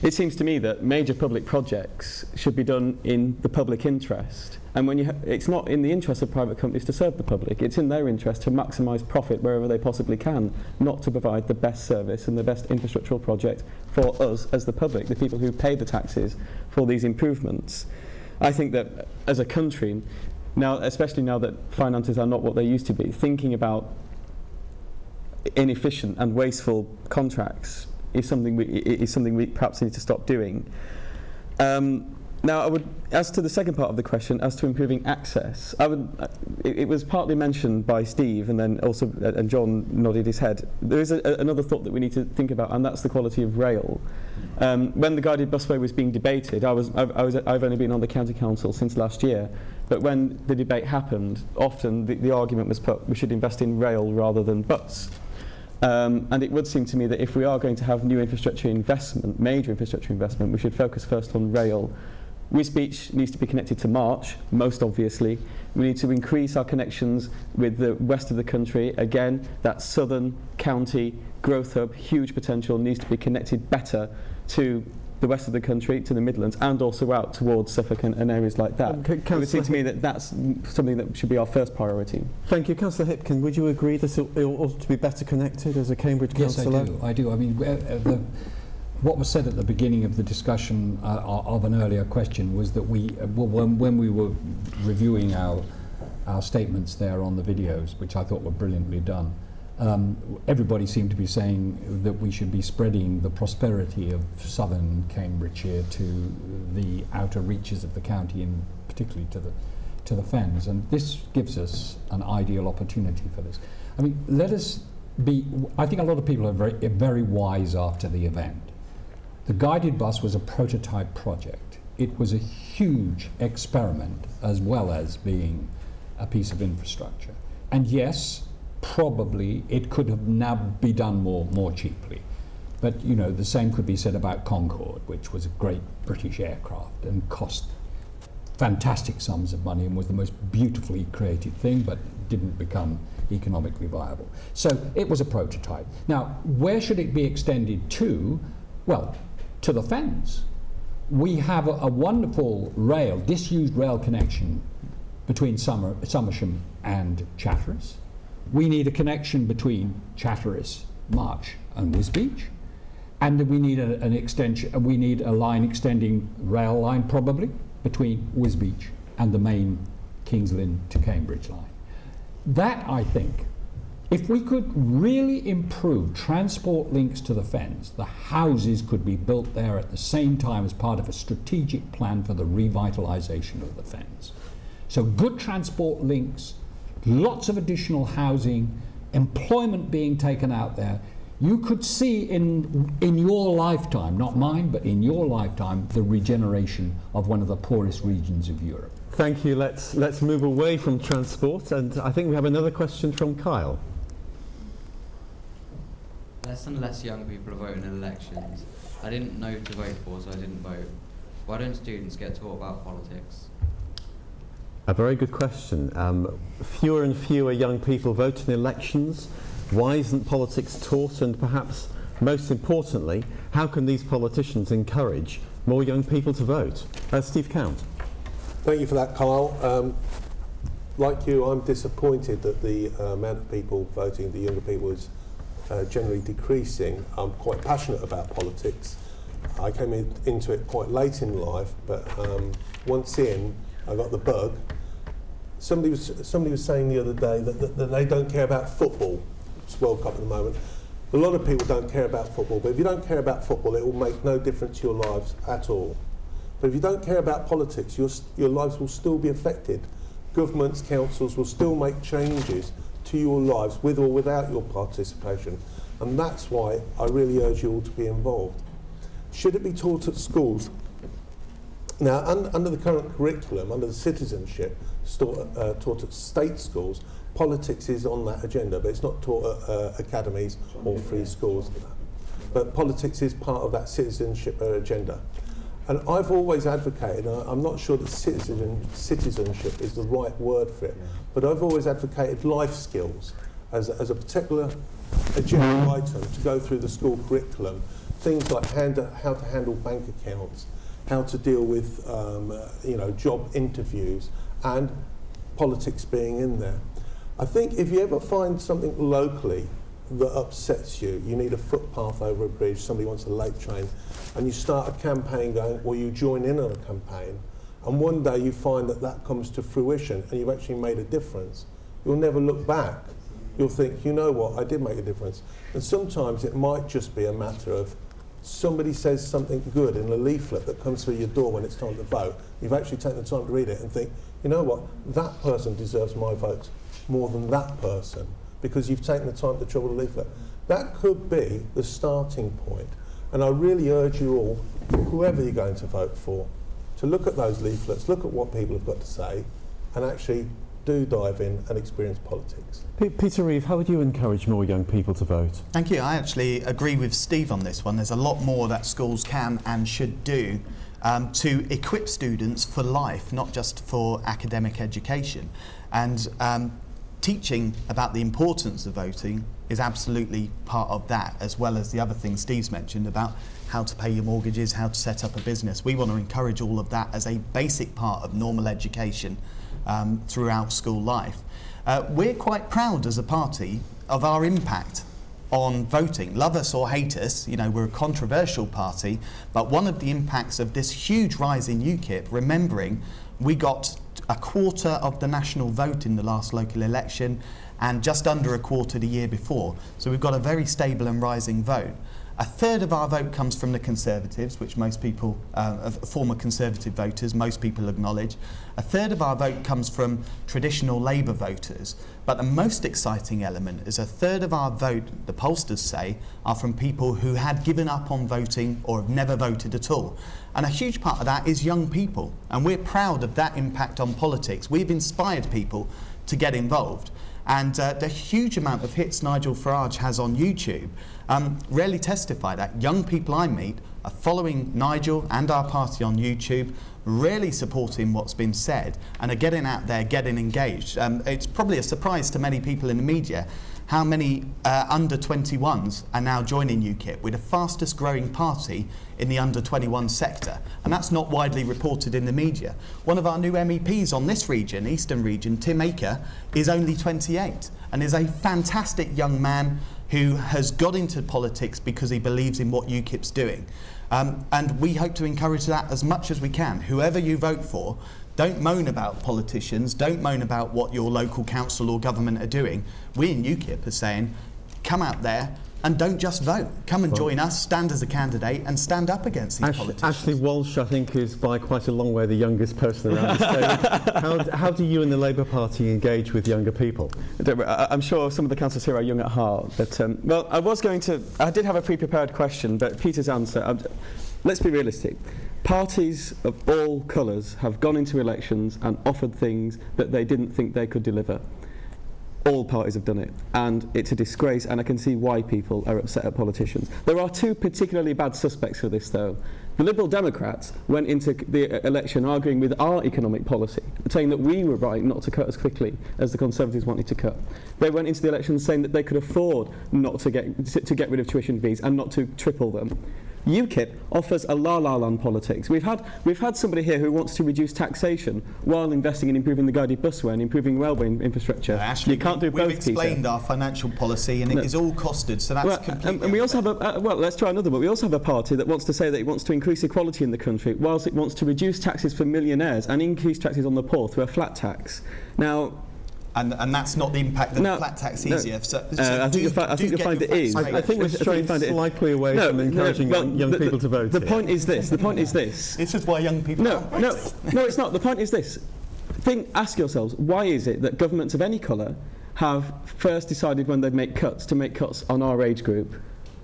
[SPEAKER 9] It seems to me that major public projects should be done in the public interest, and when it's not in the interest of private companies to serve the public. It's in their interest to maximise profit wherever they possibly can, not to provide the best service and the best infrastructural project for us as the public, the people who pay the taxes for these improvements. I think that as a country, now, especially now that finances are not what they used to be, thinking about inefficient and wasteful contracts is something we perhaps need to stop doing. Now, as to the second part of the question, as to improving access, it was partly mentioned by Steve, and then also, and John nodded his head. There is another thought that we need to think about, and that's the quality of rail. When the guided busway was being debated, I've only been on the county council since last year, but when the debate happened, often the argument was put, we should invest in rail rather than bus. And it would seem to me that if we are going to have new infrastructure investment, major infrastructure investment, we should focus first on rail. Wisbech needs to be connected to March, most obviously. We need to increase our connections with the west of the country. Again, that southern county growth hub, huge potential, needs to be connected better to the west of the country, to the Midlands, and also out towards Suffolk and areas like that. It would seem to me that that's something that should be our first priority.
[SPEAKER 1] Thank you. Councillor Hipkin, would you agree that it ought to be better connected as a Cambridge councillor?
[SPEAKER 10] Yes, I do. I mean, what was said at the beginning of the discussion of an earlier question was that when we were reviewing our statements there on the videos, which I thought were brilliantly done, everybody seemed to be saying that we should be spreading the prosperity of southern Cambridgeshire to the outer reaches of the county, and particularly to the fens. And this gives us an ideal opportunity for this. I mean, I think a lot of people are very wise after the event. The guided bus was a prototype project. It was a huge experiment as well as being a piece of infrastructure. And yes, probably it could have now be done more cheaply. But you know, the same could be said about Concorde, which was a great British aircraft and cost fantastic sums of money and was the most beautifully created thing, but didn't become economically viable. So it was a prototype. Now, where should it be extended to? Well, to the fens. We have a wonderful disused rail connection between Somersham and Chatteris. We need a connection between Chatteris, March and Wisbech, and we need an extension. We need a rail line probably between Wisbech and the main Kings Lynn to Cambridge line. That, I think, If we could really improve transport links to the Fens, the houses could be built there at the same time as part of a strategic plan for the revitalisation of the Fens. So good transport links, lots of additional housing, employment being taken out there. You could see in your lifetime, not mine, but in your lifetime, the regeneration of one of the poorest regions of Europe.
[SPEAKER 1] Thank you. Let's move away from transport, and I think we have another question from Kyle.
[SPEAKER 12] Less and less young people are voting in elections. I didn't know to vote for, so I didn't vote. Why don't students get taught about politics?
[SPEAKER 1] A very good question. Fewer and fewer young people vote in elections. Why isn't politics taught? And perhaps most importantly, how can these politicians encourage more young people to vote? Steve Count.
[SPEAKER 6] Thank you for that, Kyle. Like you, I'm disappointed that the amount of people voting, the younger people, is generally decreasing. I'm quite passionate about politics. I came into it quite late in life, but once in, I got the bug. Somebody was saying the other day that they don't care about football. It's World Cup at the moment. A lot of people don't care about football, but if you don't care about football, it will make no difference to your lives at all. But if you don't care about politics, your lives will still be affected. Governments, councils will still make changes to your lives with or without your participation. And that's why I really urge you all to be involved. Should it be taught at schools? Now, under the current curriculum, under the citizenship taught at state schools, politics is on that agenda, but it's not taught at academies or free schools. But politics is part of that citizenship agenda. And I've always advocated, and I'm not sure that citizenship is the right word for it, but I've always advocated life skills as a particular agenda item to go through the school curriculum. Things like how to handle bank accounts, how to deal with job interviews, and politics being in there. I think if you ever find something locally that upsets you, you need a footpath over a bridge, somebody wants a late train, and you start a campaign going, or you join in on a campaign, and one day you find that comes to fruition and you've actually made a difference, you'll never look back. You'll think, you know what, I did make a difference. And sometimes it might just be a matter of somebody says something good in a leaflet that comes through your door when it's time to vote. You've actually taken the time to read it and think, you know what, that person deserves my vote more than that person, because you've taken the time to trouble the leaflet. That could be the starting point. And I really urge you all, whoever you're going to vote for, to look at those leaflets, look at what people have got to say, and actually do dive in and experience politics.
[SPEAKER 1] Peter Reeve, how would you encourage more young people to vote?
[SPEAKER 5] Thank you. I actually agree with Steve on this one. There's a lot more that schools can and should do to equip students for life, not just for academic education. And teaching about the importance of voting is absolutely part of that, as well as the other things Steve's mentioned about how to pay your mortgages, how to set up a business. We want to encourage all of that as a basic part of normal education throughout school life. We're quite proud as a party of our impact on voting. Love us or hate us, you know, we're a controversial party, but one of the impacts of this huge rise in UKIP, remembering we got a quarter of the national vote in the last local election and just under a quarter the year before. So we've got a very stable and rising vote. A third of our vote comes from the Conservatives, which most people, former Conservative voters, most people acknowledge. A third of our vote comes from traditional Labour voters. But the most exciting element is a third of our vote, the pollsters say, are from people who had given up on voting or have never voted at all. And a huge part of that is young people. And we're proud of that impact on politics. We've inspired people to get involved. And the huge amount of hits Nigel Farage has on YouTube really testify that young people I meet are following Nigel and our party on YouTube, really supporting what's been said, and are getting out there, getting engaged. It's probably a surprise to many people in the media how many under 21s are now joining UKIP. We're the fastest growing party in the under 21 sector, and that's not widely reported in the media. One of our new MEPs on this region, Eastern region, Tim Aker, is only 28 and is a fantastic young man who has got into politics because he believes in what UKIP's doing. And we hope to encourage that as much as we can. Whoever you vote for, Don't moan about politicians, don't moan about what your local council or government are doing. We in UKIP are saying, come out there and don't just vote. Come and join us, stand as a candidate and stand up against these politicians.
[SPEAKER 1] Ashley Walsh, I think, is by quite a long way the youngest person around the stage. How do you and the Labour Party engage with younger people?
[SPEAKER 9] I'm sure some of the councillors here are young at heart, but well, I did have a pre-prepared question, but Peter's answer, let's be realistic. Parties of all colours have gone into elections and offered things that they didn't think they could deliver. All parties have done it, and it's a disgrace, and I can see why people are upset at politicians. There are two particularly bad suspects for this, though. The Liberal Democrats went into the election arguing with our economic policy, saying that we were right not to cut as quickly as the Conservatives wanted to cut. They went into the election saying that they could afford not to get rid of tuition fees and not to triple them. UKIP offers a la-la land politics. We've had somebody here who wants to reduce taxation while investing in improving the guided busway and improving railway infrastructure.
[SPEAKER 5] Actually,
[SPEAKER 9] you can't do both,
[SPEAKER 5] we've explained
[SPEAKER 9] Peter.
[SPEAKER 5] our financial policy, and it is all costed, so that's completely.
[SPEAKER 9] And we also have well, let's try another. But we also have a party that wants to say that it wants to increase equality in the country, whilst it wants to reduce taxes for millionaires and increase taxes on the poor through a flat tax. Now.
[SPEAKER 5] And that's not the impact that flat tax is.
[SPEAKER 9] I think you'll find it is.
[SPEAKER 1] I think we're straying slightly away from encouraging young people to vote.
[SPEAKER 9] The point is this.
[SPEAKER 5] This is why young people.
[SPEAKER 9] No, it's not. The point is this. Ask yourselves, why is it that governments of any colour have first decided when they make cuts to make cuts on our age group?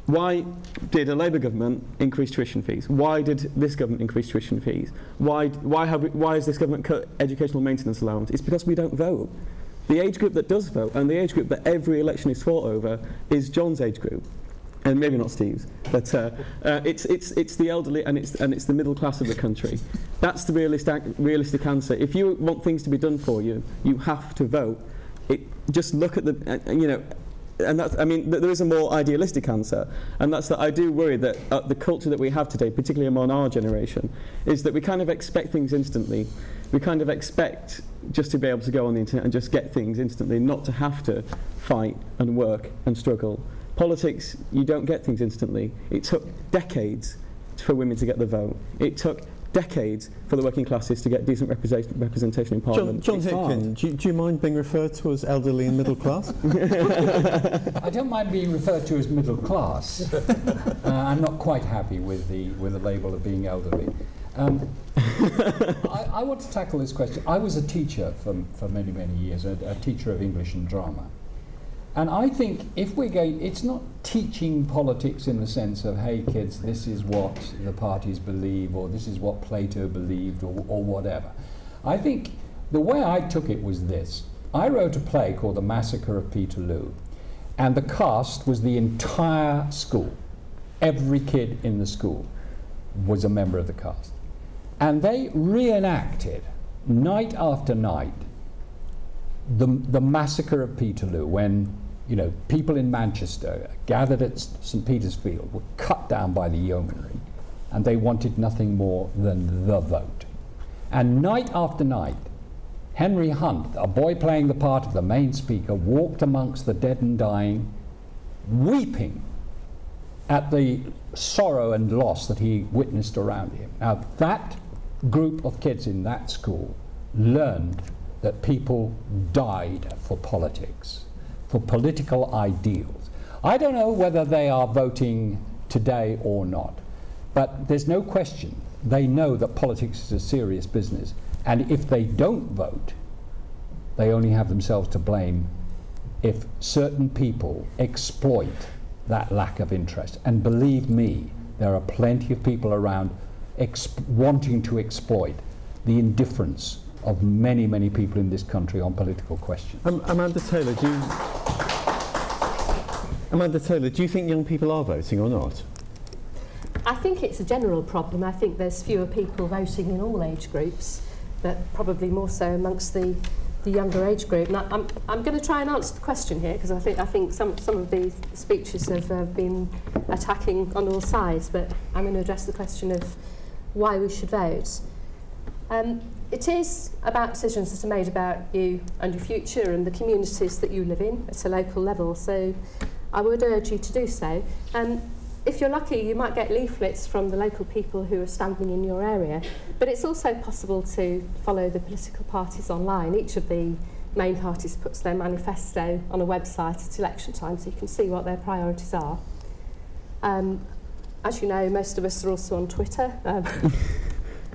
[SPEAKER 9] Why did a Labour government increase tuition fees? Why did this government increase tuition fees? Why has this government cut educational maintenance allowance? It's because we don't vote. The age group that does vote, and the age group that every election is fought over, is John's age group, and maybe not Steve's, but it's the elderly and it's the middle class of the country. That's the realistic answer. If you want things to be done for you, you have to vote. Just look at and that's, I mean, there is a more idealistic answer, and that's that I do worry that the culture that we have today, particularly among our generation, is that we kind of expect things instantly. We kind of expect just to be able to go on the internet and just get things instantly, not to have to fight and work and struggle. Politics, you don't get things instantly. It took decades for women to get the vote. It took decades for the working classes to get decent representation in Parliament.
[SPEAKER 1] John Hitkin, do you mind being referred to as elderly and middle class?
[SPEAKER 10] I don't mind being referred to as middle class. I'm not quite happy with the label of being elderly. I want to tackle this question. I was a teacher for many, many years, a teacher of English and drama. And I think if we're going, it's not teaching politics in the sense of, hey kids, this is what the parties believe, or this is what Plato believed, or whatever. I think the way I took it was this. I wrote a play called The Massacre of Peterloo, and the cast was the entire school. Every kid in the school was a member of the cast. And they reenacted, night after night, the massacre of Peterloo, when people in Manchester gathered at St. Peter's Field were cut down by the yeomanry, and they wanted nothing more than the vote. And night after night, Henry Hunt, a boy playing the part of the main speaker, walked amongst the dead and dying, weeping at the sorrow and loss that he witnessed around him. Now, that group of kids in that school learned that people died for politics, for political ideals. I don't know whether they are voting today or not, but there's no question they know that politics is a serious business, and if they don't vote, they only have themselves to blame if certain people exploit that lack of interest. And believe me, there are plenty of people around wanting to exploit the indifference of many, many people in this country on political questions.
[SPEAKER 1] Amanda Taylor, do you think young people are voting or not?
[SPEAKER 2] I think it's a general problem. I think there's fewer people voting in all age groups, but probably more so amongst the younger age group. Now, I'm going to try and answer the question here, because I think some of the speeches have been attacking on all sides, but I'm going to address the question of why we should vote. It is about decisions that are made about you and your future and the communities that you live in at a local level, so I would urge you to do so. if you're lucky, you might get leaflets from the local people who are standing in your area, but it's also possible to follow the political parties online. Each of the main parties puts their manifesto on a website at election time, so you can see what their priorities are. As you know, most of us are also on Twitter. I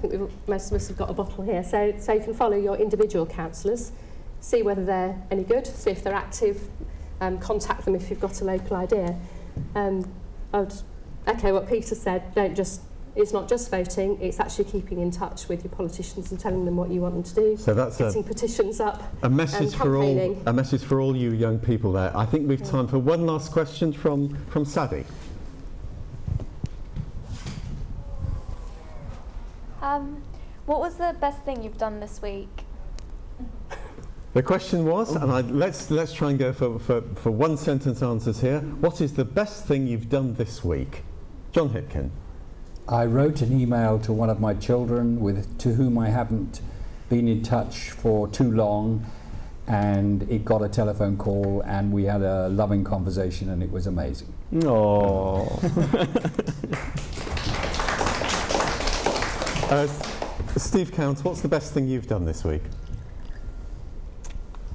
[SPEAKER 2] think most of us have got a bottle here, so you can follow your individual councillors, see whether they're any good, see if they're active, contact them if you've got a local idea. I would echo what Peter said, it's not just voting, it's actually keeping in touch with your politicians and telling them what you want them to do,
[SPEAKER 1] so that's
[SPEAKER 2] getting petitions up,
[SPEAKER 1] a message for all you young people there. I think we've time for one last question from Sadie.
[SPEAKER 13] What was the best thing you've done this week?
[SPEAKER 1] The question was, and let's try and go for one sentence answers here. What is the best thing you've done this week? John Hipkin.
[SPEAKER 10] I wrote an email to one of my children to whom I haven't been in touch for too long, and it got a telephone call and we had a loving conversation and it was amazing.
[SPEAKER 1] Oh. Steve Count, what's the best thing you've done this week?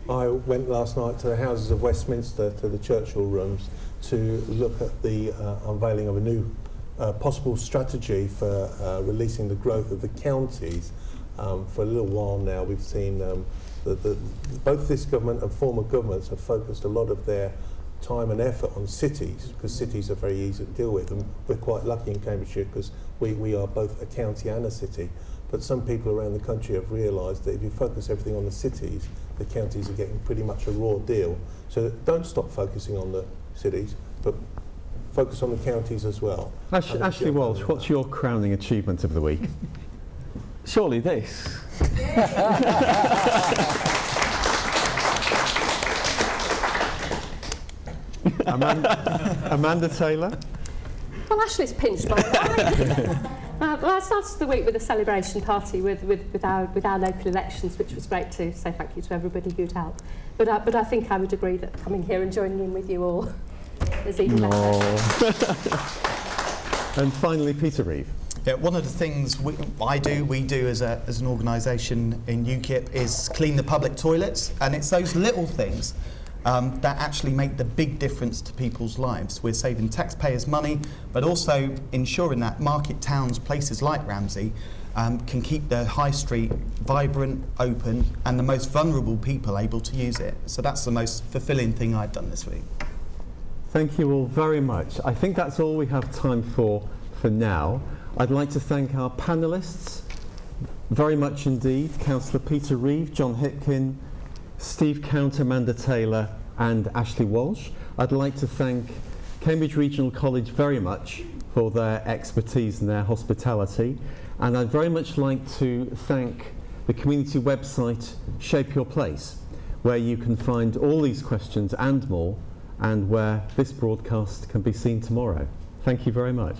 [SPEAKER 6] I went last night to the Houses of Westminster, to the Churchill rooms, to look at the unveiling of a new possible strategy for releasing the growth of the counties. For a little while now, we've seen both this government and former governments have focused a lot of their time and effort on cities, because cities are very easy to deal with, and we're quite lucky in Cambridgeshire because we are both a county and a city. But some people around the country have realised that if you focus everything on the cities, the counties are getting pretty much a raw deal. So don't stop focusing on the cities, but focus on the counties as well.
[SPEAKER 1] Ashley Walsh, what's your crowning achievement of the week?
[SPEAKER 9] Surely this.
[SPEAKER 1] Amanda Taylor?
[SPEAKER 2] Well, Ashley's pinched my eye. Well, I started the week with a celebration party with our local elections, which was great to say thank you to everybody who'd helped. But I think I would agree that coming here and joining in with you all is even better.
[SPEAKER 1] And finally, Peter Reeve.
[SPEAKER 5] Yeah, one of the things we do as an organisation in UKIP is clean the public toilets, and it's those little things that actually make the big difference to people's lives. We're saving taxpayers' money, but also ensuring that market towns, places like Ramsey, can keep their high street vibrant, open, and the most vulnerable people able to use it. So that's the most fulfilling thing I've done this week.
[SPEAKER 1] Thank you all very much. I think that's all we have time for now. I'd like to thank our panellists very much indeed, Councillor Peter Reeve, John Hipkin, Steve Count, Amanda Taylor and Ashley Walsh. I'd like to thank Cambridge Regional College very much for their expertise and their hospitality, and I'd very much like to thank the community website Shape Your Place, where you can find all these questions and more, and where this broadcast can be seen tomorrow. Thank you very much.